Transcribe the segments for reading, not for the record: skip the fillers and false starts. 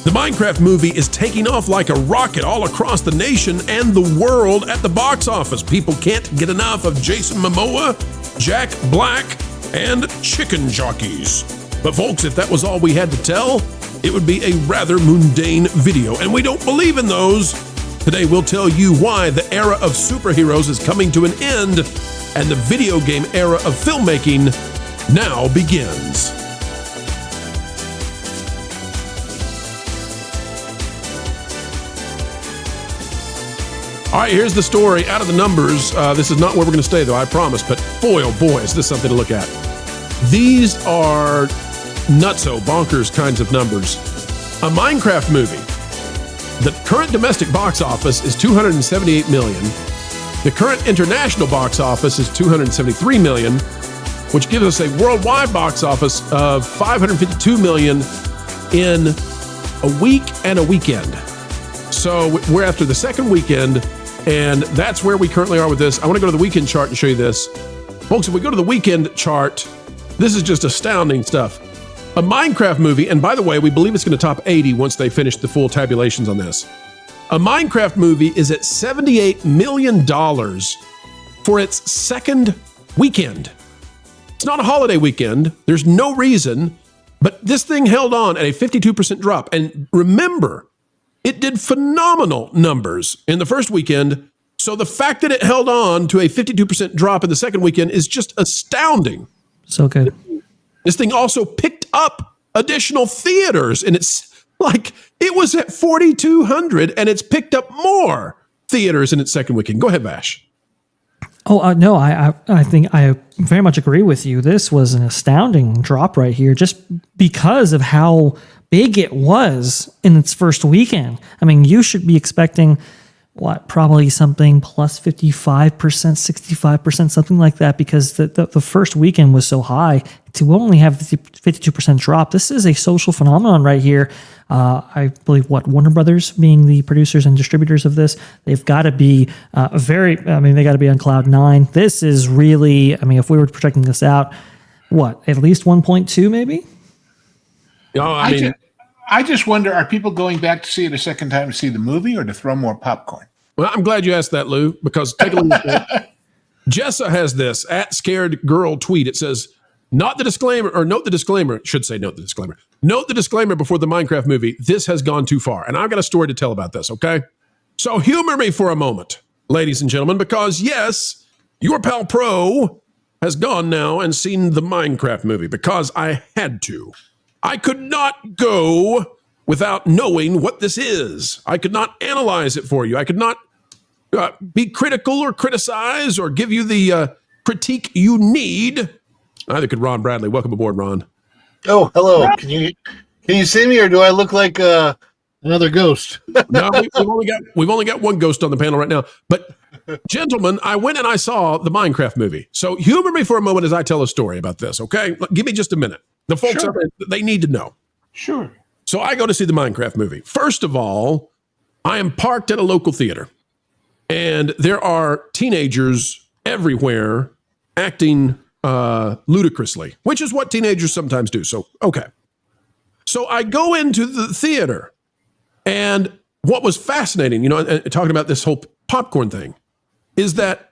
The Minecraft movie is taking off like a rocket all across the nation and the world at the box office. People can't get enough of Jason Momoa, Jack Black, and chicken jockeys. But folks, if that was all we had to tell, it would be a rather mundane video, and we don't believe in those. Today we'll tell you why the era of superheroes is coming to an end, and the video game era of filmmaking now begins. All right, here's the story out of the numbers. This is not where we're going to stay, though, I promise. But boy, oh boy, is this something to look at. These are nutso, bonkers kinds of numbers. A Minecraft movie. The current domestic box office is $278 million. The current international box office is $273 million, which gives us a worldwide box office of $552 million in a week and a weekend. So we're after the second weekend, and that's where we currently are with this. I want to go to the weekend chart and show you this. Folks, if we go to the weekend chart, this is just astounding stuff. A Minecraft movie, and by the way, we believe it's going to top 80 once they finish the full tabulations on this. A Minecraft movie is at $78 million for its second weekend. It's not a holiday weekend. There's no reason, but this thing held on at a 52% drop. And remember, it did phenomenal numbers in the first weekend. So the fact that it held on to a 52% drop in the second weekend is just astounding. So good. This thing also picked up additional theaters, and it's like it was at 4,200 and it's picked up more theaters in its second weekend. Go ahead, Vash. No, I think I very much agree with you. This was an astounding drop right here just because of how big it was in its first weekend. I mean, you should be expecting probably something plus 55%, 65%, something like that, because the first weekend was so high. To only have 52% drop, this is a social phenomenon right here. I believe Warner Brothers, being the producers and distributors of this, they've got to be they got to be on cloud nine. This is really, if we were projecting this out, at least 1.2 maybe? I just wonder, are people going back to see it a second time to see the movie or to throw more popcorn? Well, I'm glad you asked that, Lou, because take a look at that. Jessa has this @scaredgirl tweet. It says, note the disclaimer before the Minecraft movie. This has gone too far. And I've got a story to tell about this, okay? So humor me for a moment, ladies and gentlemen, because yes, your pal Pro has gone now and seen the Minecraft movie because I had to. I could not go without knowing what this is. I could not analyze it for you. I could not be critical or criticize or give you the critique you need. Neither could Ron Bradley. Welcome aboard, Ron. Oh, hello. Can you see me, or do I look like another ghost? No, we've only got one ghost on the panel right now. But gentlemen, I went and I saw the Minecraft movie. So humor me for a moment as I tell a story about this, okay? Give me just a minute. The folks out there, they need to know. Sure. So I go to see the Minecraft movie. First of all, I am parked at a local theater, and there are teenagers everywhere acting ludicrously, which is what teenagers sometimes do. So, okay. So I go into the theater, and what was fascinating, talking about this whole popcorn thing, is that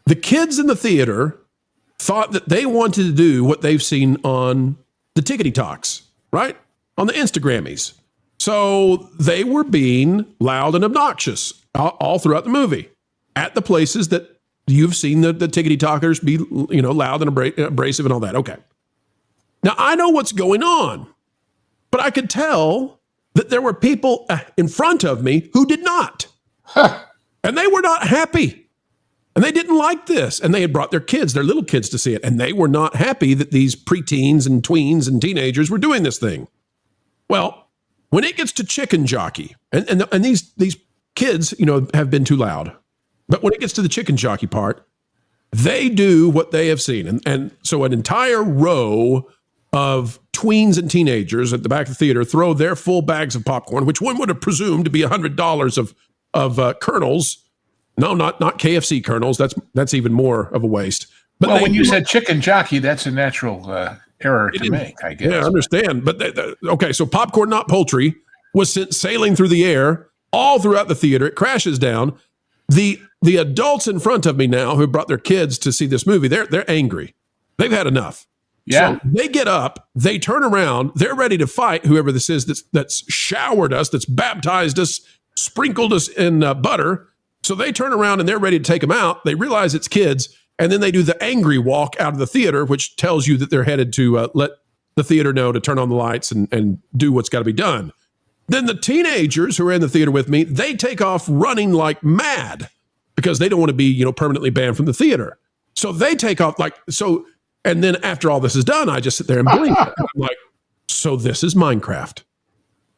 the kids in the theater thought that they wanted to do what they've seen on the Tickety Talks, right? On the Instagrammies. So they were being loud and obnoxious all throughout the movie at the places that you've seen the Tickety Talkers be, loud and abrasive and all that. Okay. Now I know what's going on, but I could tell that there were people in front of me who did not. And they were not happy. And they didn't like this. And they had brought their little kids to see it. And they were not happy that these preteens and tweens and teenagers were doing this thing. Well, when it gets to chicken jockey, and these kids, have been too loud. But when it gets to the chicken jockey part, they do what they have seen. And so an entire row of tweens and teenagers at the back of the theater throw their full bags of popcorn, which one would have presumed to be $100 of kernels. No, not KFC kernels. That's even more of a waste. But when you said chicken jockey, that's a natural error to make, I guess. Yeah, I understand. But okay, so popcorn, not poultry. was sent sailing through the air all throughout the theater. It crashes down. The adults in front of me now who brought their kids to see this movie, they're angry. They've had enough. Yeah. So they get up, they turn around, they're ready to fight whoever this is that's showered us, that's baptized us, sprinkled us in butter. So they turn around and they're ready to take them out. They realize it's kids, and then they do the angry walk out of the theater, which tells you that they're headed to let the theater know to turn on the lights and do what's got to be done. Then the teenagers who are in the theater with me, they take off running like mad because they don't want to be, permanently banned from the theater. So they take off and then after all this is done, I just sit there and blink. I'm like, so this is Minecraft.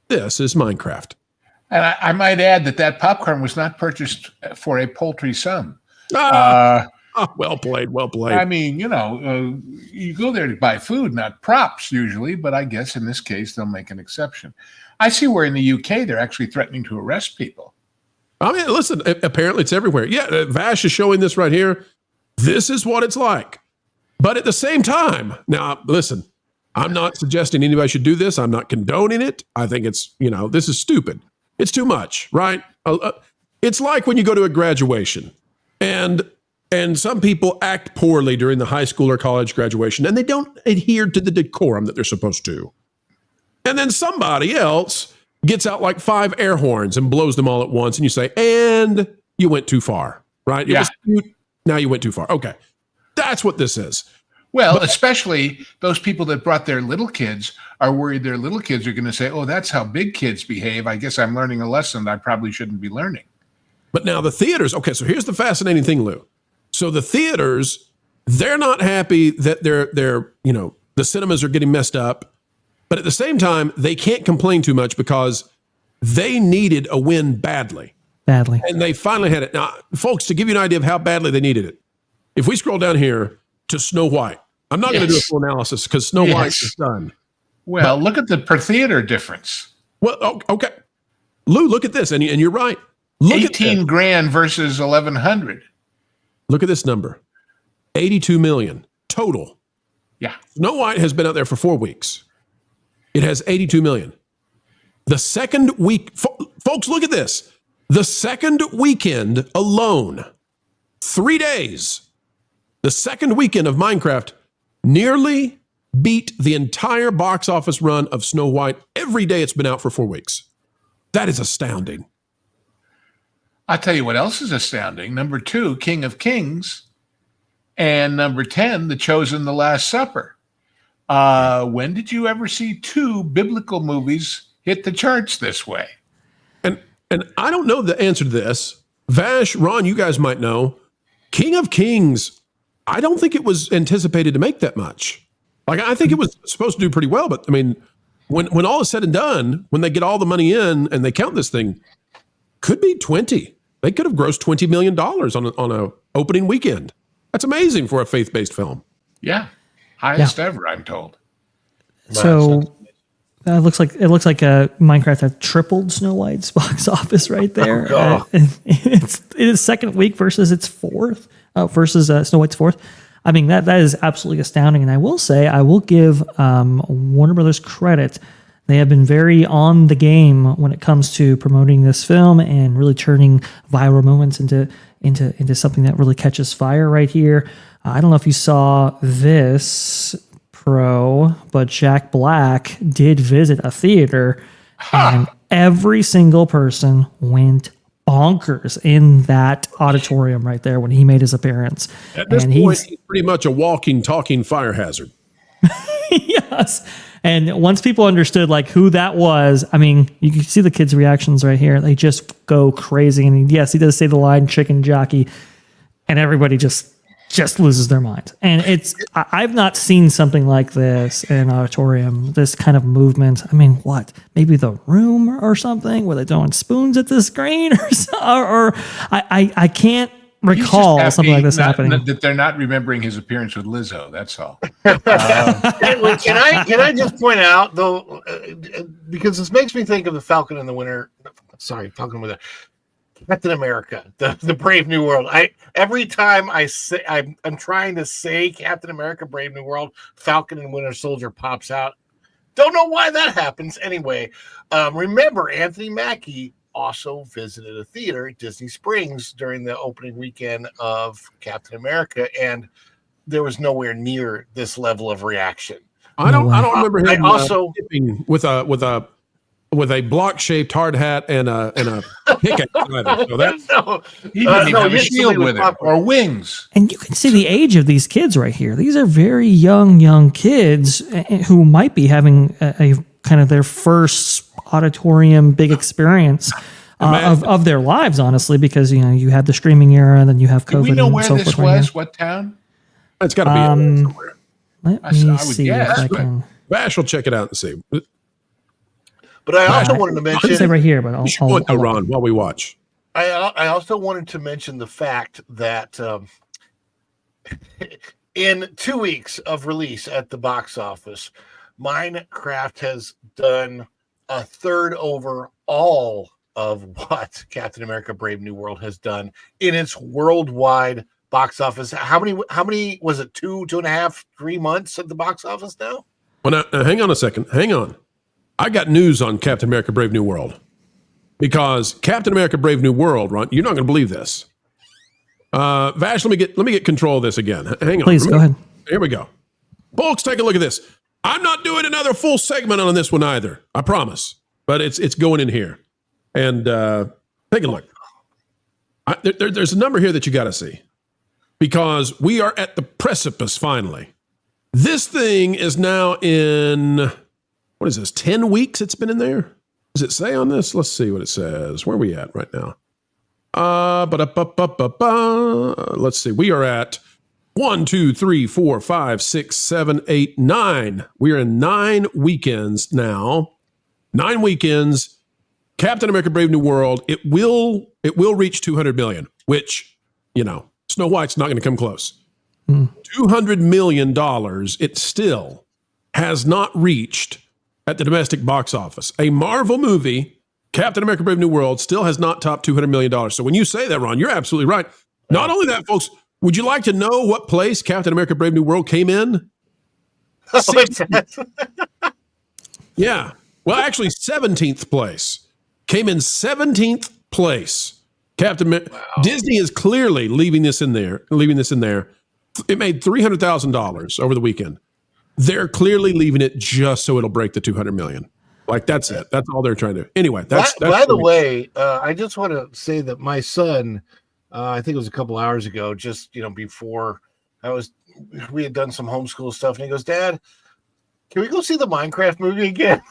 This is Minecraft. And I might add that popcorn was not purchased for a paltry sum. Well played. I mean, you go there to buy food, not props usually, but I guess in this case, they'll make an exception. I see where in the UK, they're actually threatening to arrest people. I mean, listen, apparently it's everywhere. Yeah, Vash is showing this right here. This is what it's like. But at the same time, now, listen, I'm not suggesting anybody should do this. I'm not condoning it. I think it's, this is stupid. It's too much, right? It's like when you go to a graduation and some people act poorly during the high school or college graduation and they don't adhere to the decorum that they're supposed to. And then somebody else gets out like 5 air horns and blows them all at once. And you say, and you went too far, right? Yeah. Now you went too far. Okay. That's what this is. Well, especially those people that brought their little kids are worried their little kids are going to say, oh, that's how big kids behave. I guess I'm learning a lesson that I probably shouldn't be learning. But now the theaters, okay, so here's the fascinating thing, Lou. So the theaters, they're not happy that they're the cinemas are getting messed up. But at the same time, they can't complain too much because they needed a win badly. And they finally had it. Now, folks, to give you an idea of how badly they needed it, if we scroll down here to Snow White, I'm not going to do a full analysis because Snow White is done. Well, look at the per theater difference. Well, okay. Lou, look at this. And you're right. Look 18 grand versus 1,100. Look at this number. 82 million total. Yeah. Snow White has been out there for 4 weeks. It has 82 million. The second week, folks, look at this. The second weekend alone, 3 days, the second weekend of Minecraft nearly beat the entire box office run of Snow White every day it's been out for 4 weeks. That is astounding. I'll tell you what else is astounding. Number 2, King of Kings. And number 10, The Chosen, The Last Supper. When did you ever see 2 biblical movies hit the charts this way? And I don't know the answer to this. Vash, Ron, you guys might know. King of Kings, I don't think it was anticipated to make that much. Like, I think it was supposed to do pretty well, but I mean, when all is said and done, when they get all the money in and they count this thing, could be 20. They could have grossed $20 million on a opening weekend. That's amazing for a faith-based film. Yeah. Highest ever, I'm told. So it looks like Minecraft had tripled Snow White's box office right there. It is second week versus its fourth, versus Snow White's fourth. I mean, that is absolutely astounding. And I will say, I will give Warner Brothers credit. They have been very on the game when it comes to promoting this film and really turning viral moments into something that really catches fire right here. I don't know if you saw this, Pro, but Jack Black did visit a theater, and every single person went bonkers in that auditorium right there when he made his appearance. At this point, he's pretty much a walking, talking fire hazard. Yes. And once people understood like who that was, I mean, you can see the kids' reactions right here. They just go crazy. And yes, he does say the line chicken jockey, and everybody just loses their minds. And I've not seen something like this in an auditorium, this kind of movement. I mean, what? Maybe The Room or something where they're throwing spoons at the screen or I can't recall something like this happening. That they're not remembering his appearance with Lizzo. That's all. Can I just point out though, because this makes me think of the Falcon and the Winter. Sorry, Falcon with Captain America, the Brave New World. Every time I say I'm trying to say Captain America, Brave New World, Falcon and Winter Soldier pops out. Don't know why that happens. Anyway, remember, Anthony Mackie also visited a theater at Disney Springs during the opening weekend of Captain America, and there was nowhere near this level of reaction. I don't remember him I also tipping with a block-shaped hard hat and a pickaxe either. So that's he didn't even have a shield with it or wings. And you can see the age of these kids right here. These are very young kids who might be having a kind of their first auditorium big experience of their lives, honestly, because you had the streaming era and then you have COVID. Do we know where and so this forth was? What town? it's got to be somewhere. Let I me would see guess, if I but- can. Vash will check it out and see. But I also wanted to I didn't say mention, right here, but You should go I'll Ron, while we watch. I also wanted to mention the fact that in 2 weeks of release at the box office, Minecraft has done a third over all of what Captain America: Brave New World has done in its worldwide box office. How many was it? 2.5, 3 months at the box office now? Well, now, hang on a second. Hang on. I got news on Captain America: Brave New World, because Captain America: Brave New World, Ron, you're not going to believe this. Vash, let me get control of this again. Hang on. Please go ahead. Here we go. Folks, take a look at this. I'm not doing another full segment on this one either. I promise. But it's going in here. And take a look. There's a number here that you got to see, because we are at the precipice finally. This thing is now in, what is this, 10 weeks it's been in there? Does it say on this? Let's see what it says. Where are we at right now? Let's see. We are at 1, 2, 3, 4, 5, 6, 7, 8, 9. We are in 9 weekends now. 9 weekends. Captain America: Brave New World. It will reach 200 million, which, Snow White's not going to come close. $200 million. It still has not reached at the domestic box office. A Marvel movie, Captain America: Brave New World, still has not topped $200 million. So when you say that, Ron, you're absolutely right. Not only that, folks, would you like to know what place Captain America: Brave New World came in? Yeah. Well, actually, 17th place. Came in 17th place. Disney is clearly leaving this in there. It made $300,000 over the weekend. They're clearly leaving it just so it'll break the 200 million. Like, that's it. That's all they're trying to do. Anyway, that's by the way, I just want to say that my son, I think it was a couple hours ago, just before we had done some homeschool stuff, and he goes, "Dad, can we go see the Minecraft movie again?"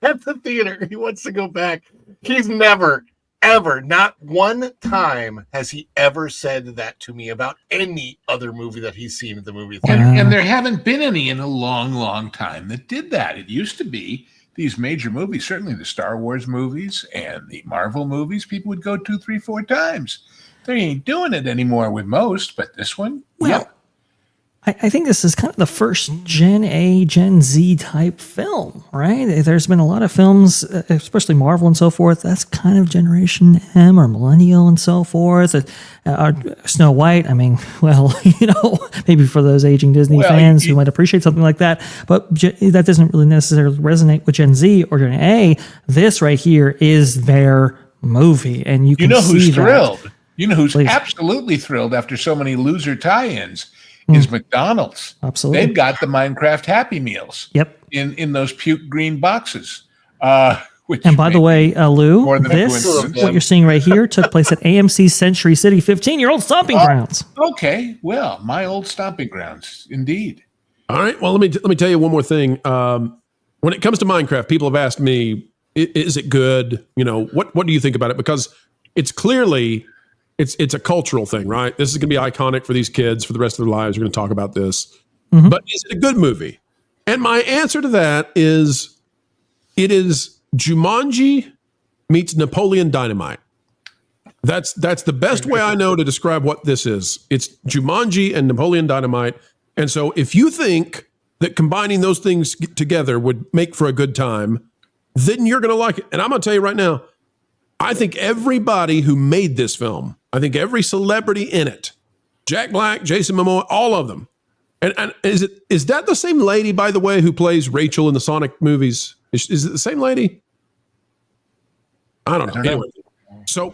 At the theater. He wants to go back. He's never, ever, not one time has he ever said that to me about any other movie that he's seen at the movie theater. And there haven't been any in a long, long time that did that. It used to be these major movies, certainly the Star Wars movies and the Marvel movies, people would go 2, 3, 4 times. They ain't doing it anymore with most, but this one, Well, I think this is kind of the first Gen A, Gen Z type film, right? There's been a lot of films, especially Marvel and so forth, that's kind of Generation M or Millennial and so forth. Snow White, maybe for those aging Disney fans who might appreciate something like that, but that doesn't really necessarily resonate with Gen Z or Gen A. This right here is their movie, and you can see who's that. thrilled? You know who's Please. absolutely thrilled after so many loser tie-ins? Is McDonald's. Absolutely. They've got the Minecraft Happy Meals. Yep. In those puke green boxes. And by the way, Lou, more than a this, coincidence. what you're seeing right here, took place at AMC Century City, 15-year-old stomping grounds. Okay, well, my old stomping grounds, indeed. All right. Well, let me tell you one more thing. When it comes to Minecraft, people have asked me, is it good? What do you think about it? Because it's clearly... It's a cultural thing, right? This is going to be iconic for these kids for the rest of their lives. We're going to talk about this. Mm-hmm. But is it a good movie? And my answer to that is, it is Jumanji meets Napoleon Dynamite. That's the best way I know to describe what this is. It's Jumanji and Napoleon Dynamite. And so if you think that combining those things together would make for a good time, then you're going to like it. And I'm going to tell you right now, I think everybody who made this film, I think every celebrity in it, Jack Black, Jason Momoa, all of them, And is that the same lady, by the way, who plays Rachel in the Sonic movies? Is it the same lady? I don't know. Anyway, so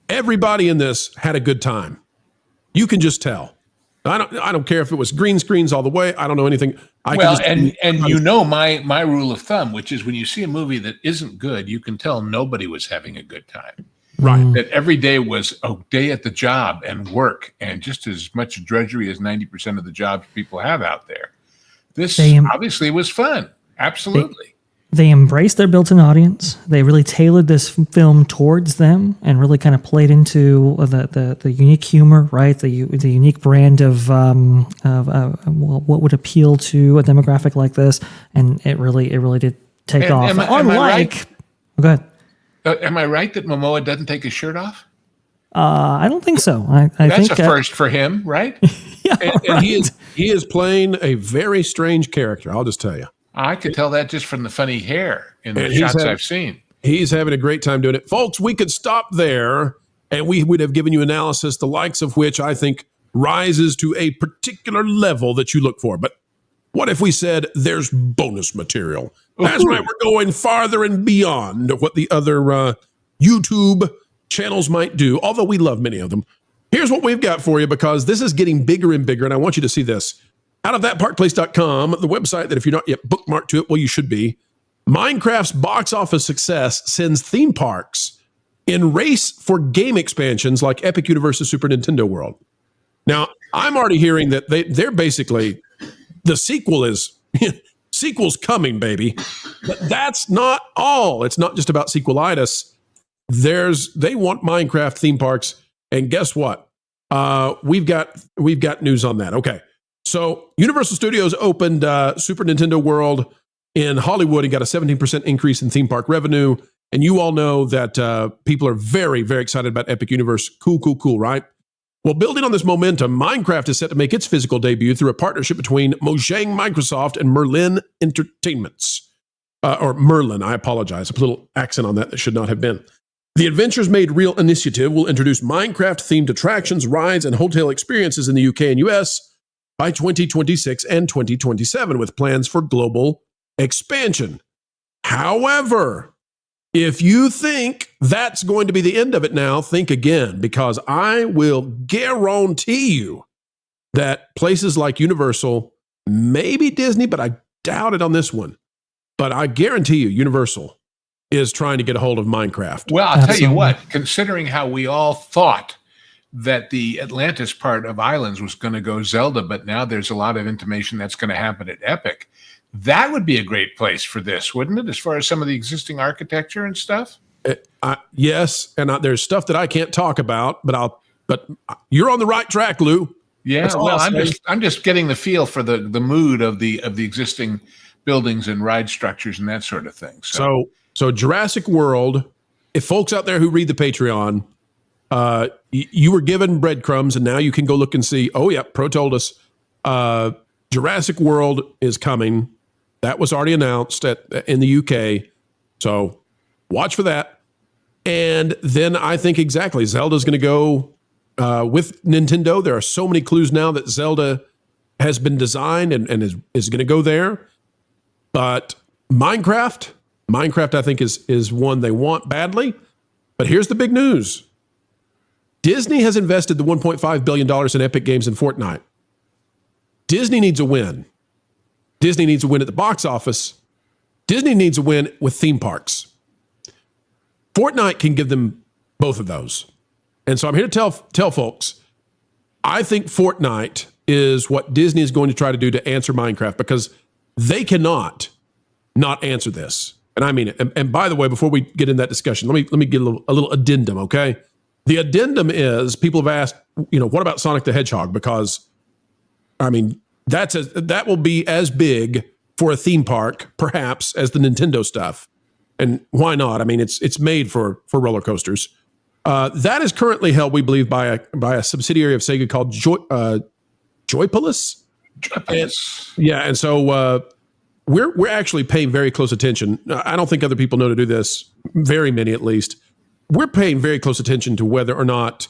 everybody in this had a good time. You can just tell. I don't care if it was green screens all the way. I don't know anything. My rule of thumb, which is when you see a movie that isn't good, you can tell nobody was having a good time. Right. That every day was a day at the job and work and just as much drudgery as 90% of the jobs people have out there. This obviously was fun. Absolutely. They embraced their built-in audience. They really tailored this film towards them and really kind of played into the unique humor, right? The unique brand of what would appeal to a demographic like this, and it really did take off. Am I right? Go ahead. Am I right that Momoa doesn't take his shirt off? I don't think so. That's a first for him, right? Yeah, and he is playing a very strange character. I'll just tell you. I could tell that just from the funny hair in the shots I've seen. He's having a great time doing it. Folks, we could stop there and we would have given you analysis, the likes of which I think rises to a particular level that you look for. But what if we said there's bonus material? That's right. We're going farther and beyond what the other YouTube channels might do, although we love many of them. Here's what we've got for you, because this is getting bigger and bigger, and I want you to see this. Out of thatparkplace.com, the website that if you're not yet bookmarked to it, well, you should be. Minecraft's box office success sends theme parks in race for game expansions like Epic Universe's Super Nintendo World. Now, I'm already hearing that they're basically, the sequel is, sequel's coming, baby. But that's not all. It's not just about sequelitis. They want Minecraft theme parks, and guess what? We've got news on that. Okay. So Universal Studios opened Super Nintendo World in Hollywood and got a 17% increase in theme park revenue. And you all know that people are very, very excited about Epic Universe. Cool, right? Well, building on this momentum, Minecraft is set to make its physical debut through a partnership between Mojang Microsoft and Merlin Entertainments. Or Merlin, I apologize. I put a little accent on that should not have been. The Adventures Made Real initiative will introduce Minecraft-themed attractions, rides, and hotel experiences in the UK and US by 2026 and 2027, with plans for global expansion. However, if you think that's going to be the end of it now, think again, because I will guarantee you that places like Universal, maybe Disney, but I doubt it on this one, but I guarantee you Universal is trying to get a hold of Minecraft. Well, I'll tell you what, considering how we all thought that the Atlantis part of Islands was going to go Zelda, but now there's a lot of intimation that's going to happen at Epic. That would be a great place for this, wouldn't it? As far as some of the existing architecture and stuff. Yes, and there's stuff that I can't talk about, but you're on the right track, Lou. Yeah, well, I'm just getting the feel for the mood of the existing buildings and ride structures and that sort of thing. So Jurassic World. If folks out there who read the Patreon, you were given breadcrumbs, and now you can go look and see. Oh, yeah, Pro told us Jurassic World is coming. That was already announced in the UK. So watch for that. And then I think exactly, Zelda's going to go with Nintendo. There are so many clues now that Zelda has been designed and is going to go there. But Minecraft, I think, is one they want badly. But here's the big news. Disney has invested the $1.5 billion in Epic Games and Fortnite. Disney needs a win. Disney needs a win at the box office. Disney needs a win with theme parks. Fortnite can give them both of those. And so I'm here to tell folks, I think Fortnite is what Disney is going to try to do to answer Minecraft, because they cannot not answer this. And I mean it. And by the way, before we get in that discussion, let me get a little addendum, okay? The addendum is, people have asked, what about Sonic the Hedgehog? Because, I mean, that will be as big for a theme park, perhaps, as the Nintendo stuff. And why not? I mean, it's made for roller coasters. That is currently held, we believe, by a subsidiary of Sega called Joypolis. And so we're actually paying very close attention. I don't think other people know to do this, very many at least. We're paying very close attention to whether or not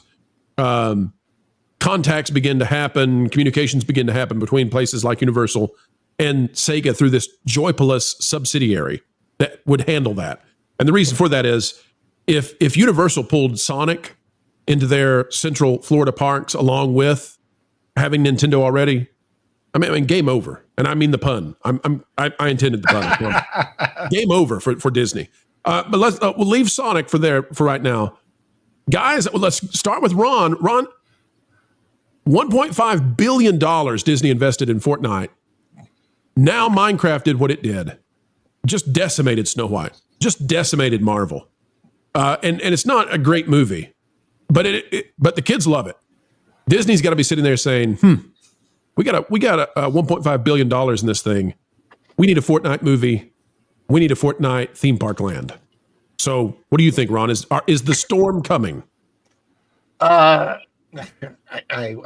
contacts begin to happen, communications begin to happen between places like Universal and Sega through this Joypolis subsidiary that would handle that. And the reason for that is if Universal pulled Sonic into their Central Florida parks along with having Nintendo already, I mean, game over. And I mean the pun. I intended the pun. Game over for Disney. But we'll leave Sonic for right now. Guys, let's start with Ron. Ron, $1.5 billion Disney invested in Fortnite. Now Minecraft did what it did. Just decimated Snow White. Just decimated Marvel. And it's not a great movie, but but the kids love it. Disney's got to be sitting there saying, we got a $1.5 billion in this thing. We need a Fortnite movie. We need a Fortnite theme park land. So what do you think, Ron? Is the storm coming? I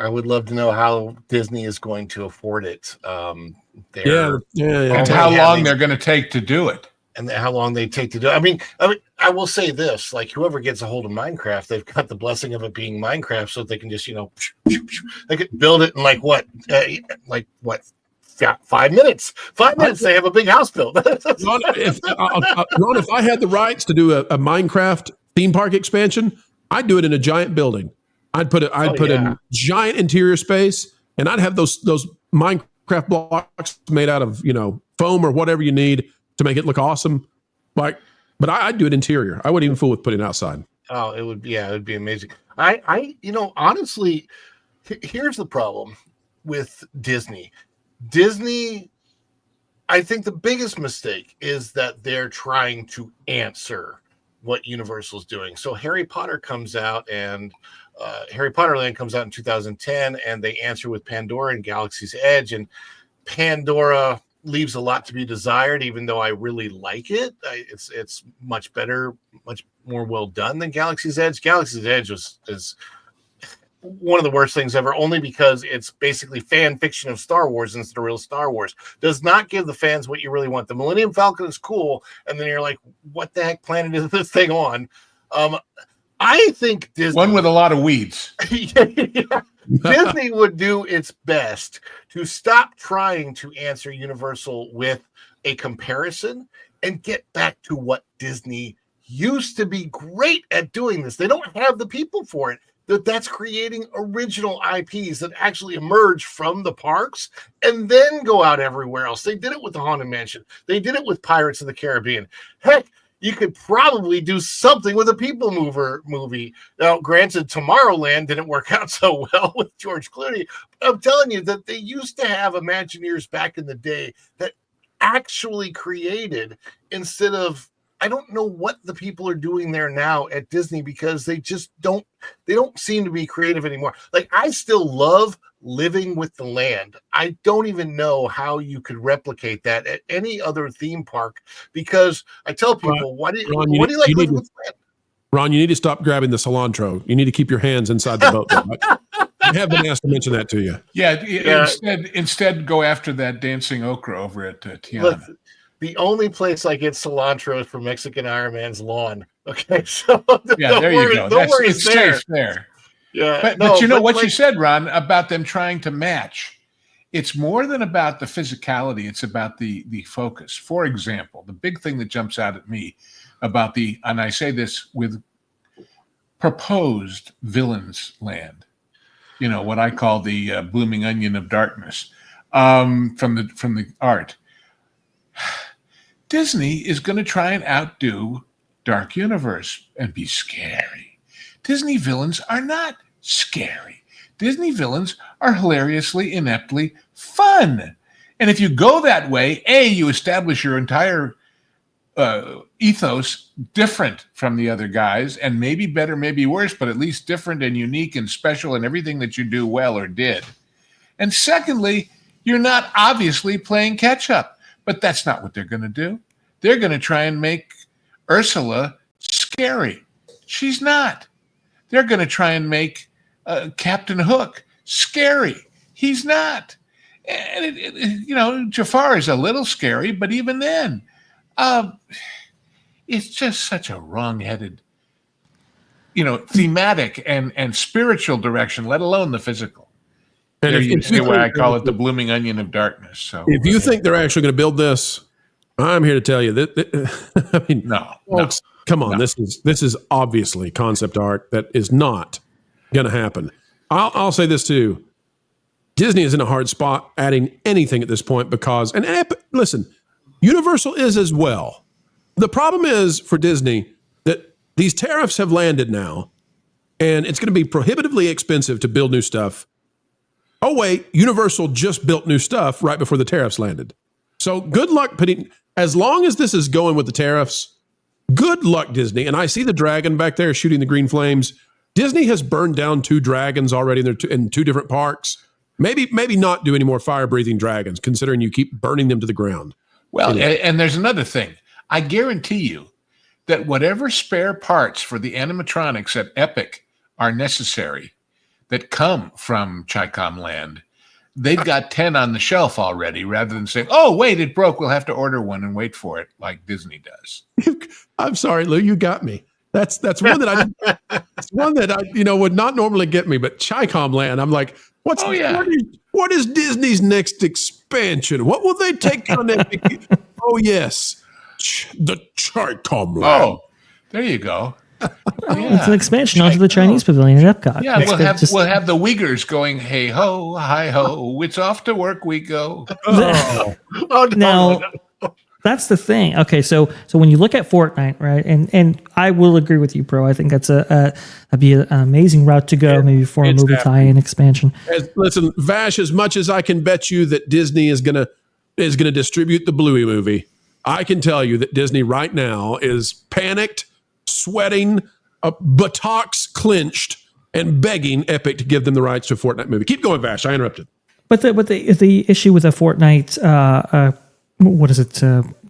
would love to know how Disney is going to afford it. And how long they're going to take to do it. And how long they take to do it. I mean, I will say this, like whoever gets a hold of Minecraft, they've got the blessing of it being Minecraft, so they can just, they could build it in 5 minutes. 5 minutes, they have a big house built. Ron, if I had the rights to do a Minecraft theme park expansion, I'd do it in a giant building. I'd put in giant interior space, and I'd have those Minecraft blocks made out of foam or whatever you need to make it look awesome. But I'd do it interior. I wouldn't even fool with putting it outside. Oh, it would be amazing. I honestly, here's the problem with Disney. Disney, I think the biggest mistake is that they're trying to answer what Universal's doing. So Harry Potter comes out, and Harry Potter Land comes out in 2010, and they answer with Pandora and Galaxy's Edge, and Pandora leaves a lot to be desired, even though I really like it. It's much better, much more well done than Galaxy's Edge. Galaxy's Edge is one of the worst things ever, only because it's basically fan fiction of Star Wars instead of real Star Wars. Does not give the fans what you really want. The Millennium Falcon is cool, and then you're like, what the heck planet is this thing on? I think Disney... One with a lot of weeds. Disney would do its best to stop trying to answer Universal with a comparison and get back to what Disney used to be great at doing this. They don't have the people for it. That's creating original IPs that actually emerge from the parks and then go out everywhere else. They did it with the Haunted Mansion. They did it with Pirates of the Caribbean. Heck, you could probably do something with a People Mover movie. Now, granted, Tomorrowland didn't work out so well with George Clooney. But I'm telling you that they used to have Imagineers back in the day that actually created, instead of, I don't know what the people are doing there now at Disney, because they don't seem to be creative anymore. Like, I still love living with the land. I don't even know how you could replicate that at any other theme park, because I tell people, what do you like living with the land? Ron, you need to stop grabbing the cilantro. You need to keep your hands inside the boat. I have been asked to mention that to you. Yeah. Instead go after that dancing okra over at Tiana. Look, the only place I get cilantro is from Mexican Iron Man's lawn. Okay, so there you go. It's safe there. Yeah, but you know what you said, Ron, about them trying to match. It's more than about the physicality. It's about the focus. For example, the big thing that jumps out at me about and I say this with proposed Villains Land, what I call the blooming onion of darkness, from the art. Disney is going to try and outdo Dark Universe and be scary. Disney villains are not scary. Disney villains are hilariously, ineptly fun. And if you go that way, you establish your entire ethos different from the other guys, and maybe better, maybe worse, but at least different and unique and special in everything that you do well or did. And secondly, you're not obviously playing catch up. But that's not what they're going to do. They're going to try and make Ursula scary. She's not. They're going to try and make Captain Hook scary. He's not. And, Jafar is a little scary, but even then, it's just such a wrong-headed, thematic and spiritual direction, let alone the physical. And There if you you see why I think- call it the blooming onion of darkness. So If you think they're actually going to build this, I'm here to tell you that I mean, no, folks, come on, no. this is obviously concept art that is not going to happen. I'll say this too. Disney is in a hard spot adding anything at this point because, listen, Universal is as well. The problem is for Disney that these tariffs have landed now, and it's going to be prohibitively expensive to build new stuff. Oh, wait, Universal just built new stuff right before the tariffs landed. So good luck as long as this is going with the tariffs, good luck, Disney. And I see the dragon back there shooting the green flames. Disney has burned down 2 dragons already in 2 different parks. Maybe not do any more fire-breathing dragons, considering you keep burning them to the ground. Well, and there's another thing. I guarantee you that whatever spare parts for the animatronics at Epic are necessary that come from Chicom Land, they've got 10 on the shelf already, rather than saying, oh, wait, it broke. We'll have to order one and wait for it like Disney does. I'm sorry, Lou, you got me. That's one that I would not normally get me, but Chicom Land, I'm like, what is Disney's next expansion? What will they take down Epic? Oh, yes. The Chicom Land. Oh, there you go. It's an expansion onto the Chinese pavilion at Epcot. Yeah, we'll have the Uyghurs going, hey ho, hi ho, it's off to work we go. Now, that's the thing. Okay, so when you look at Fortnite, right, and I will agree with you, Pro. I think that's that'd be an amazing route to go, maybe for a movie tie-in expansion. Listen, Vash, as much as I can bet you that Disney is gonna distribute the Bluey movie, I can tell you that Disney right now is panicked, sweating, buttocks clenched, and begging Epic to give them the rights to a Fortnite movie. Keep going, Vash. I interrupted. But the issue with a Fortnite, what is it,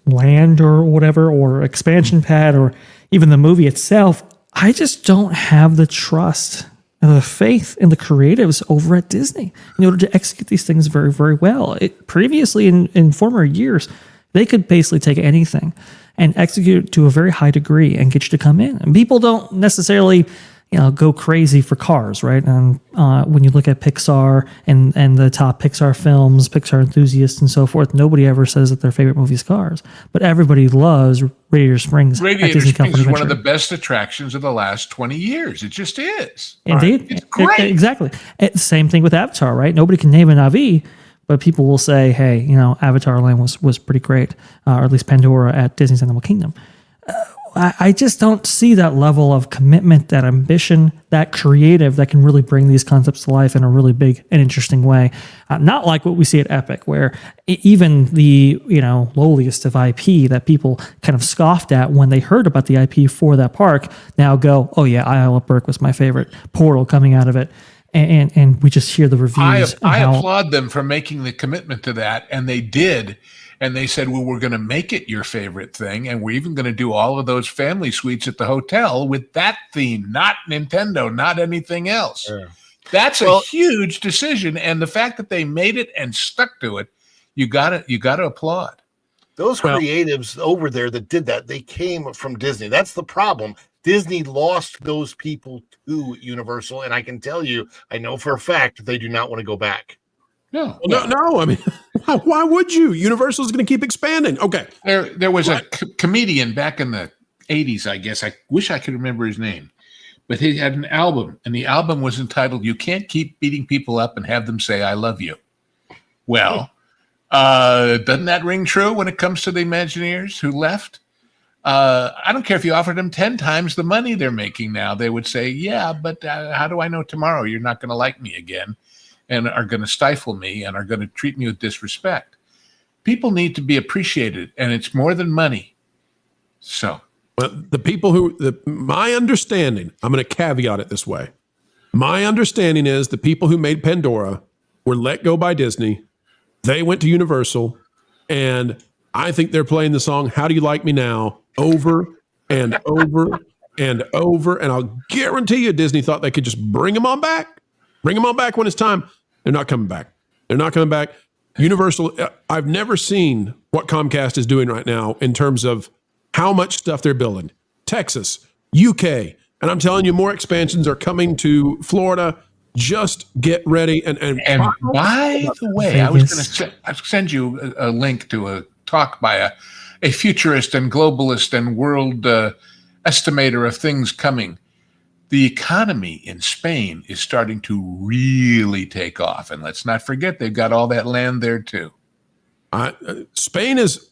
land or whatever, or expansion pad, or even the movie itself, I just don't have the trust and the faith in the creatives over at Disney in order to execute these things very, very well. Previously, in former years, they could basically take anything and execute it to a very high degree and get you to come in. And people don't necessarily, go crazy for cars, right? And when you look at Pixar and the top Pixar films, Pixar enthusiasts and so forth, nobody ever says that their favorite movie is Cars, but everybody loves Radiator Springs. Radiator Springs is one of the best attractions of the last 20 years. It just is. Indeed. It's great. Exactly. Same thing with Avatar, right? Nobody can name an Navi, but people will say, hey, Avatar Land was pretty great, or at least Pandora at Disney's Animal Kingdom. I just don't see that level of commitment, that ambition, that creative that can really bring these concepts to life in a really big and interesting way. Not like what we see at Epic, where even the lowliest of IP that people kind of scoffed at when they heard about the IP for that park now go, oh yeah, Isle of Berk was my favorite, Portal coming out of it. And we just hear the reviews. I applaud them for making the commitment to that, and they did. And they said, well, we're going to make it your favorite thing, and we're even going to do all of those family suites at the hotel with that theme, not Nintendo, not anything else. Sure. That's a huge decision, and the fact that they made it and stuck to it, you got to applaud. Those creatives over there that did that, they came from Disney. That's the problem. Disney lost those people to Universal, and I can tell you, I know for a fact they do not want to go back. No. I mean, why would you? Universal is going to keep expanding. Okay. There was a comedian back in the 80s, I guess. I wish I could remember his name. But he had an album, and the album was entitled, You Can't Keep Beating People Up and Have Them Say, I Love You. Well, doesn't that ring true when it comes to the Imagineers who left? I don't care if you offered them 10 times the money they're making now. They would say, yeah, but how do I know tomorrow you're not going to like me again? And are going to stifle me and are going to treat me with disrespect. People need to be appreciated, and it's more than money. So, the people my understanding, I'm going to caveat it this way. My understanding is the people who made Pandora were let go by Disney. They went to Universal, and I think they're playing the song "How Do You Like Me Now" over and over and over. And I'll guarantee you, Disney thought they could just bring them on back. Bring them on back when it's time. They're not coming back. They're not coming back. Universal, I've never seen what Comcast is doing right now in terms of how much stuff they're building. Texas, UK, And I'm telling you, more expansions are coming to Florida. Just get ready. And by the way, I was going to send you a link to a talk by a futurist and globalist and world estimator of things coming. The economy in Spain is starting to really take off. And let's not forget, they've got all that land there too. Spain is,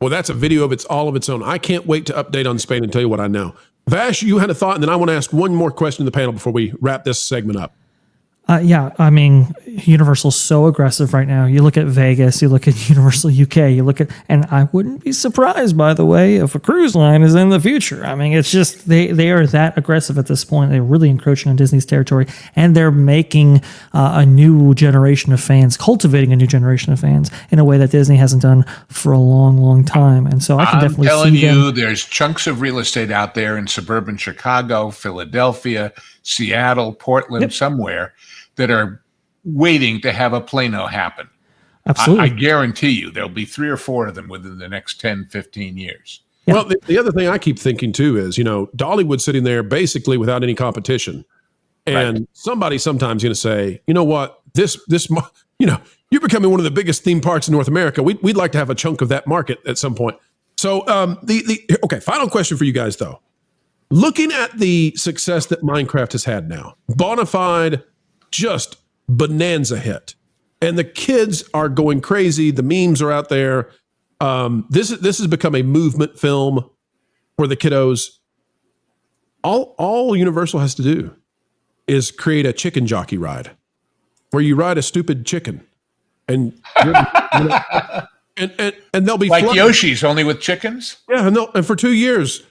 well, that's a video of all of its own. I can't wait to update on Spain and tell you what I know. Vash, you had a thought, and then I want to ask one more question to the panel before we wrap this segment up. Yeah, I mean, Universal's so aggressive right now. You look at Vegas, you look at Universal UK, you look at, and I wouldn't be surprised, by the way, if a cruise line is in the future. I mean, it's just, they are that aggressive at this point. They're really encroaching on Disney's territory, and they're making a new generation of fans, cultivating a new generation of fans in a way that Disney hasn't done for a long, long time. And so I can definitely see I'm telling you, there's chunks of real estate out there in suburban Chicago, Philadelphia, Seattle, Portland, somewhere, that are waiting to have a Plano happen. Absolutely. I guarantee you there'll be 3 or 4 of them within the next 10, 15 years. Yeah. Well, the other thing I keep thinking too is, Dollywood's sitting there basically without any competition. And somebody's sometimes going to say, you know what, this, you're becoming one of the biggest theme parks in North America. We'd like to have a chunk of that market at some point. So okay, final question for you guys though. Looking at the success that Minecraft has had now, bona fide, just bonanza hit, and the kids are going crazy. The memes are out there. This has become a movement film for the kiddos. All Universal has to do is create a chicken jockey ride where you ride a stupid chicken, and and they'll be like flooded. Yoshi's, only with chickens. Yeah, and for 2 years,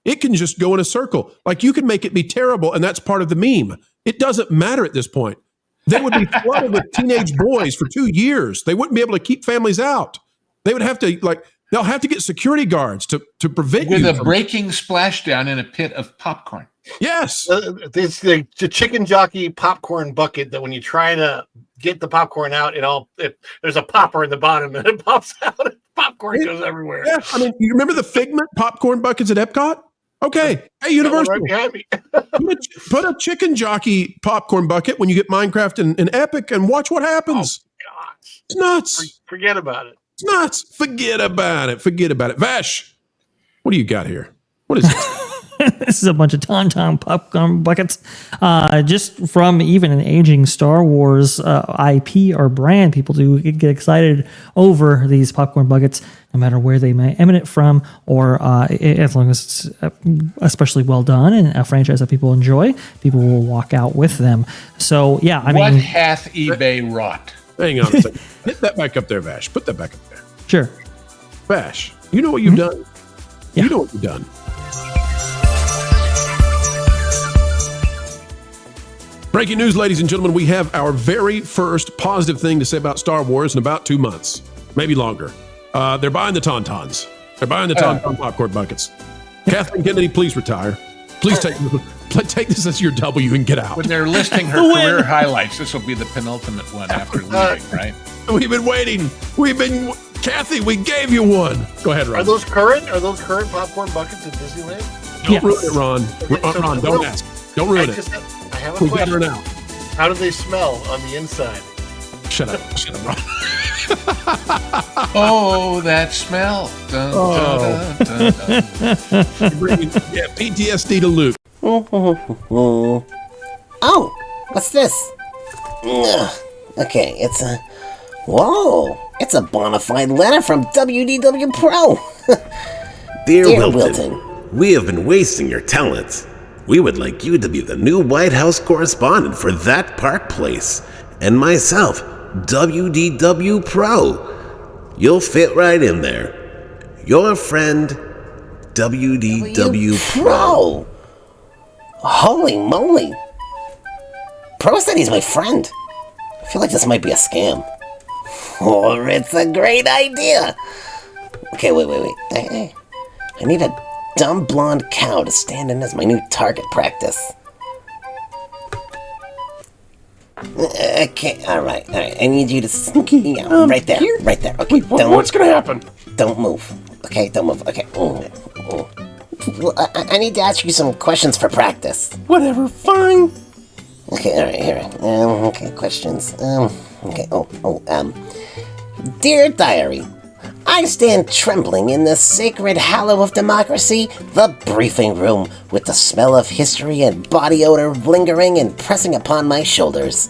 it can just go in a circle. Like, you can make it be terrible, and that's part of the meme. It doesn't matter at this point. They would be flooded with teenage boys for 2 years. They wouldn't be able to keep families out. They would have to, they'll have to get security guards to prevent with you a breaking splashdown in a pit of popcorn. Yes. It's the chicken jockey popcorn bucket that when you try to get the popcorn out, there's a popper in the bottom and it pops out. Popcorn goes everywhere. Yeah, I mean, you remember the Figment popcorn buckets at Epcot? Okay. Hey, Universal, right behind me. put a chicken jockey popcorn bucket when you get Minecraft and Epic and watch what happens. Oh, gosh. It's nuts. Forget about it. It's nuts. Forget about it. Vash, what do you got here? What is this? This is a bunch of Tauntaun popcorn buckets. Just from even an aging Star Wars IP or brand, people do get excited over these popcorn buckets, no matter where they may emanate from, or as long as it's especially well done and a franchise that people enjoy, people will walk out with them. So, yeah, I mean... What hath eBay wrought? Hang on a second. Hit that back up there, Vash. Put that back up there. Sure. Vash, you know what you've done? Yeah. You know what you've done. Breaking news, ladies and gentlemen, we have our very first positive thing to say about Star Wars in about 2 months, maybe longer. They're buying the Tauntauns. They're buying the Tauntaun popcorn buckets. Kathleen Kennedy, please retire. Please take this as your W and get out. When they're listing her career highlights, this will be the penultimate one after leaving, right? We've been waiting. Kathy, we gave you one. Go ahead, Ron. Are those current popcorn buckets at Disneyland? Don't ruin it, Ron. Ron, don't ask. Don't ruin it. I have a We got question. her now. How do they smell on the inside? Shut up, Ron. Oh, that smell. Dun, dun, dun, dun, dun. You're bringing PTSD to Luke. Oh, what's this? Okay, it's a bona fide letter from WDW Pro. Dear Wilton, we have been wasting your talents. We would like you to be the new White House correspondent for that park place. And myself, WDW Pro. You'll fit right in there. Your friend, WDW Pro. Holy moly. Pro said he's my friend. I feel like this might be a scam. Or it's a great idea. Okay, wait. I need a dumb blonde cow to stand in as my new target practice. Okay, all right. I need you to right there. Okay, What's gonna happen? Don't move. Okay, don't move. Okay. I need to ask you some questions for practice. Whatever, fine. Okay, all right, here. Okay, questions. Okay, Dear Diary, I stand trembling in the sacred hallow of democracy, the briefing room, with the smell of history and body odor lingering and pressing upon my shoulders.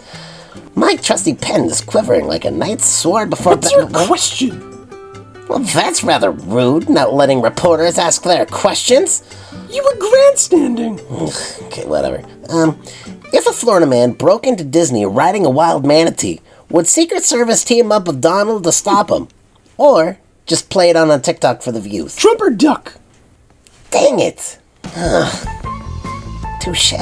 My trusty pen is quivering like a knight's sword before... What's your question? Well, that's rather rude, not letting reporters ask their questions. You were grandstanding. Okay, whatever. If a Florida man broke into Disney riding a wild manatee, would Secret Service team up with Donald to stop him? Or just play it on TikTok for the views? Trump or duck? Dang it. Touche.